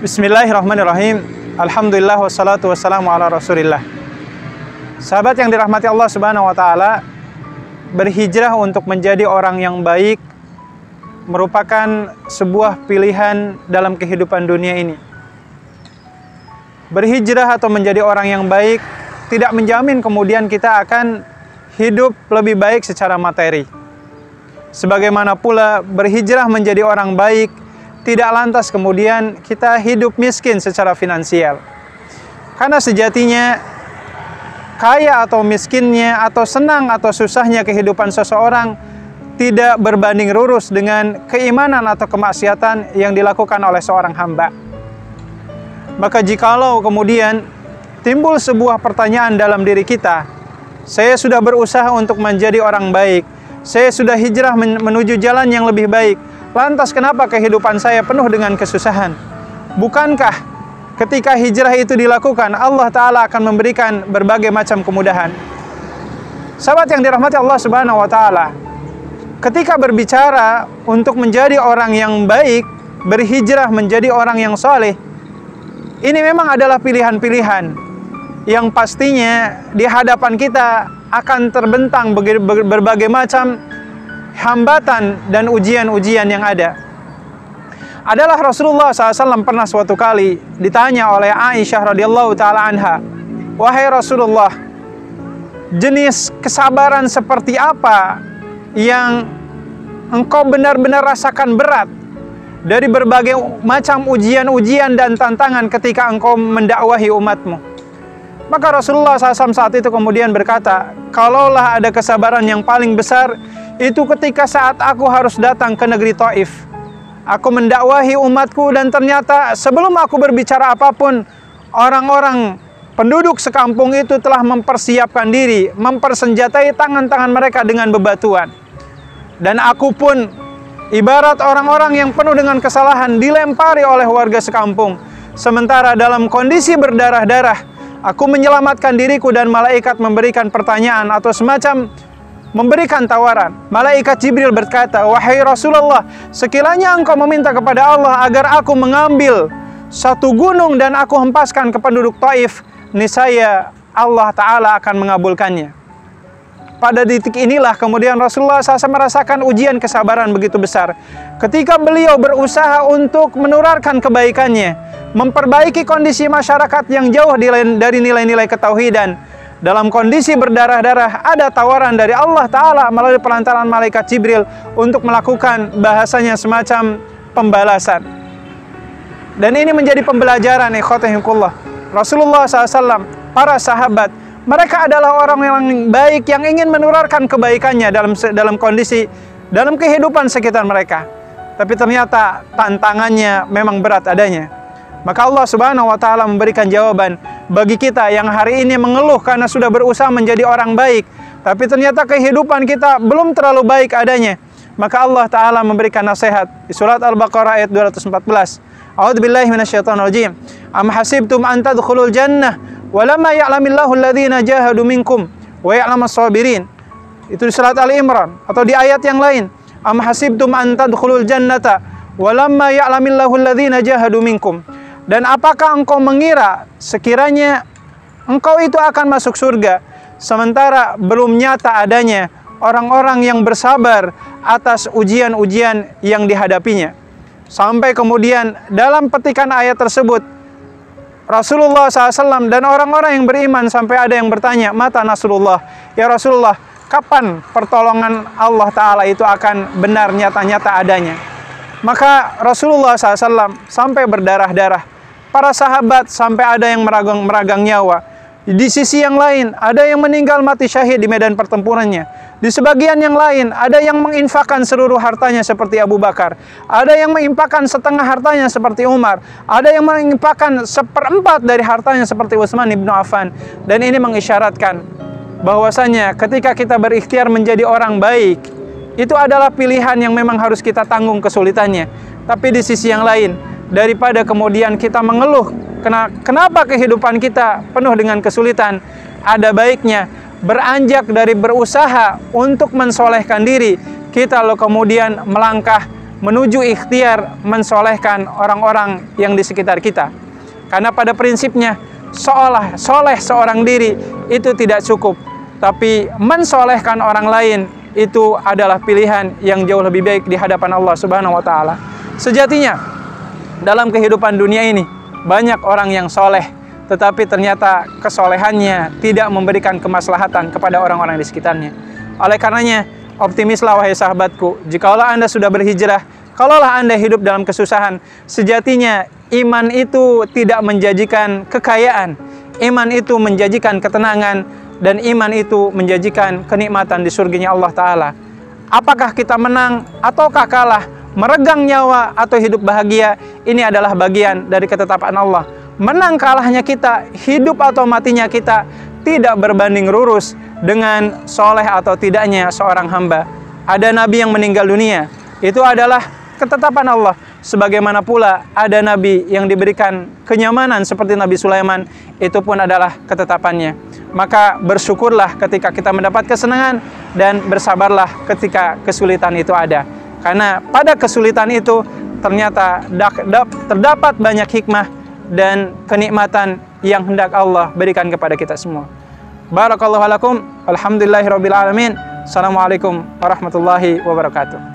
Bismillahirrahmanirrahim. Alhamdulillah wassalatu wassalamu ala Rasulillah. Sahabat yang dirahmati Allah Subhanahu wa taala, berhijrah untuk menjadi orang yang baik merupakan sebuah pilihan dalam kehidupan dunia ini. Berhijrah atau menjadi orang yang baik tidak menjamin kemudian kita akan hidup lebih baik secara materi. Sebagaimana pula berhijrah menjadi orang baik tidak lantas kemudian kita hidup miskin secara finansial. Karena sejatinya kaya atau miskinnya, atau senang atau susahnya kehidupan seseorang tidak berbanding lurus dengan keimanan atau kemaksiatan yang dilakukan oleh seorang hamba. Maka jikalau kemudian timbul sebuah pertanyaan dalam diri kita, saya sudah berusaha untuk menjadi orang baik, saya sudah hijrah menuju jalan yang lebih baik, lantas kenapa kehidupan saya penuh dengan kesusahan? Bukankah ketika hijrah itu dilakukan, Allah Ta'ala akan memberikan berbagai macam kemudahan? Sahabat yang dirahmati Allah Subhanahu wa Ta'ala, ketika berbicara untuk menjadi orang yang baik, berhijrah menjadi orang yang soleh, ini memang adalah pilihan-pilihan yang pastinya di hadapan kita akan terbentang berbagai macam hambatan dan ujian-ujian yang ada. Adalah Rasulullah SAW pernah suatu kali ditanya oleh Aisyah radhiyallahu ta'ala anha, "Wahai Rasulullah, jenis kesabaran seperti apa yang engkau benar-benar rasakan berat dari berbagai macam ujian-ujian dan tantangan ketika engkau mendakwahi umatmu?" Maka Rasulullah SAW saat itu kemudian berkata, "Kalaulah ada kesabaran yang paling besar, itu ketika saat aku harus datang ke negeri Taif. Aku mendakwahi umatku dan ternyata sebelum aku berbicara apapun, orang-orang penduduk sekampung itu telah mempersiapkan diri, mempersenjatai tangan-tangan mereka dengan bebatuan. Dan aku pun ibarat orang-orang yang penuh dengan kesalahan dilempari oleh warga sekampung. Sementara dalam kondisi berdarah-darah, aku menyelamatkan diriku dan malaikat memberikan pertanyaan atau semacam memberikan tawaran. Malaikat Jibril berkata, 'Wahai Rasulullah, sekiranya engkau meminta kepada Allah agar aku mengambil satu gunung dan aku hempaskan ke penduduk Taif, niscaya Allah Ta'ala akan mengabulkannya.'" Pada titik inilah kemudian Rasulullah SAW merasakan ujian kesabaran begitu besar. Ketika beliau berusaha untuk menurunkan kebaikannya, memperbaiki kondisi masyarakat yang jauh dari nilai-nilai ketauhidan, dalam kondisi berdarah-darah, ada tawaran dari Allah Ta'ala melalui perantaraan malaikat Jibril untuk melakukan bahasanya semacam pembalasan. Dan ini menjadi pembelajaran ikhwatihikullah. Rasulullah SAW, para sahabat, mereka adalah orang yang baik yang ingin menurunkan kebaikannya dalam kondisi, dalam kehidupan sekitar mereka. Tapi ternyata tantangannya memang berat adanya. Maka Allah Subhanahu wa Ta'ala memberikan jawaban bagi kita yang hari ini mengeluh karena sudah berusaha menjadi orang baik, tapi ternyata kehidupan kita belum terlalu baik adanya. Maka Allah Ta'ala memberikan nasihat di surat Al-Baqarah ayat 214. A'udzubillahi minasyaitonirrajim. Am hasibtum an tadkhulul jannah walamma ya'lamillahu alladhina jahadu minkum wa ya'lamas sabirin. Itu di surat Ali Imran. Atau di ayat yang lain, am hasibtum an tadkhulul jannata walamma ya'lamillahu alladhina jahadu minkum. Dan apakah engkau mengira sekiranya engkau itu akan masuk surga sementara belum nyata adanya orang-orang yang bersabar atas ujian-ujian yang dihadapinya? Sampai kemudian dalam petikan ayat tersebut Rasulullah SAW dan orang-orang yang beriman sampai ada yang bertanya, "Mata Nasrullah?" Ya Rasulullah, kapan pertolongan Allah Ta'ala itu akan benar nyata-nyata adanya? Maka Rasulullah SAW sampai berdarah-darah. Para sahabat sampai ada yang meragang nyawa. Di sisi yang lain, ada yang meninggal mati syahid di medan pertempurannya. Di sebagian yang lain, ada yang menginfakkan seluruh hartanya seperti Abu Bakar. Ada yang menginfakkan setengah hartanya seperti Umar. Ada yang menginfakkan 1/4 dari hartanya seperti Utsman ibn Affan. Dan ini mengisyaratkan bahwasanya ketika kita berikhtiar menjadi orang baik, itu adalah pilihan yang memang harus kita tanggung kesulitannya. Tapi di sisi yang lain, daripada kemudian kita mengeluh kenapa kehidupan kita penuh dengan kesulitan, ada baiknya beranjak dari berusaha untuk mensolehkan diri, kita kemudian melangkah menuju ikhtiar mensolehkan orang-orang yang di sekitar kita. Karena pada prinsipnya soleh seorang diri itu tidak cukup, tapi mensolehkan orang lain itu adalah pilihan yang jauh lebih baik di hadapan Allah Subhanahu wa taala. Sejatinya dalam kehidupan dunia ini banyak orang yang soleh, tetapi ternyata kesolehannya tidak memberikan kemaslahatan kepada orang-orang di sekitarnya. Oleh karenanya, optimislah wahai sahabatku, jikalau Anda sudah berhijrah, kalaulah Anda hidup dalam kesusahan, sejatinya iman itu tidak menjanjikan kekayaan, iman itu menjanjikan ketenangan, dan iman itu menjanjikan kenikmatan di surganya Allah Ta'ala. Apakah kita menang ataukah kalah, meregang nyawa atau hidup bahagia, ini adalah bagian dari ketetapan Allah. Menang kalahnya kita, hidup atau matinya kita, tidak berbanding lurus dengan soleh atau tidaknya seorang hamba. Ada nabi yang meninggal dunia, itu adalah ketetapan Allah. Sebagaimana pula ada nabi yang diberikan kenyamanan seperti Nabi Sulaiman, itu pun adalah ketetapannya. Maka bersyukurlah ketika kita mendapat kesenangan, dan bersabarlah ketika kesulitan itu ada. Karena pada kesulitan itu ternyata terdapat banyak hikmah dan kenikmatan yang hendak Allah berikan kepada kita semua. Barakallahu lakum. Alhamdulillahirabbil alamin. Assalamualaikum warahmatullahi wabarakatuh.